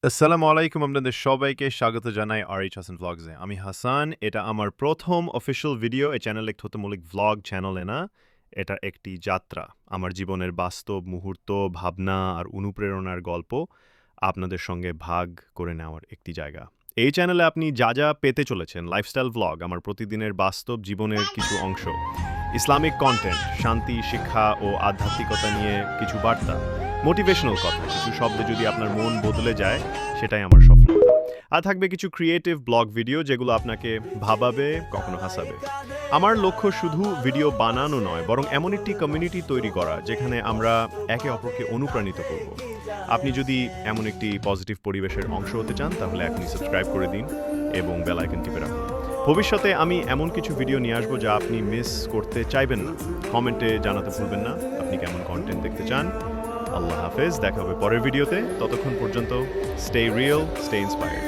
আসসালামু আলাইকুম আপনাদের সবাইকে স্বাগত জানাই আরএইচ হাসান ভ্লগসে। আমি হাসান। এটা আমার ১ম অফিসিয়াল ভিডিও এই চ্যানেলে একটি হত্যমূলক ভ্লগ চ্যানেলে না। এটা একটি যাত্রা। আমার জীবনের বাস্তব মুহূর্ত, ভাবনা আর অনুপ্রেরণার গল্প আপনাদের সঙ্গে ভাগ করে নেওয়ার একটি জায়গা। এই চ্যানেলে আপনি যা পেতে চলেছেন লাইফস্টাইল ভ্লগ, আমার প্রতিদিনের বাস্তব জীবনের কিছু অংশ, ইসলামিক কনটেন্ট, শান্তি, শিক্ষা ও আধ্যাত্মিকতা নিয়ে কিছু বার্তা, মোটিভেশনাল কথা, কিছু শব্দে যদি আপনার মন বদলে যায় সেটাই আমার সফলতা। আর থাকবে কিছু ক্রিয়েটিভ ব্লগ ভিডিও যেগুলো আপনাকে ভাবাবে, কখনো হাসাবে। আমার লক্ষ্য শুধু ভিডিও বানানো নয়, বরং এমন একটি কমিউনিটি তৈরি করা যেখানে আমরা একে অপরকে অনুপ্রাণিত করব। আপনি যদি এমন একটি পজিটিভ পরিবেশের অংশ হতে চান তাহলে এখনই সাবস্ক্রাইব করে দিন এবং বেল আইকন টিপে রাখুন। ভবিষ্যতে আমি এমন কিছু ভিডিও নিয়ে আসবো যা আপনি মিস করতে চাইবেন না। কমেন্টে জানাতে ভুলবেন না আপনি কেমন কন্টেন্ট দেখতে চান। আল্লাহ হাফেজ, দেখা হবে পরের ভিডিওতে। ততক্ষণ পর্যন্ত স্টে রিয়েল, স্টে ইন্সপায়ার্ড।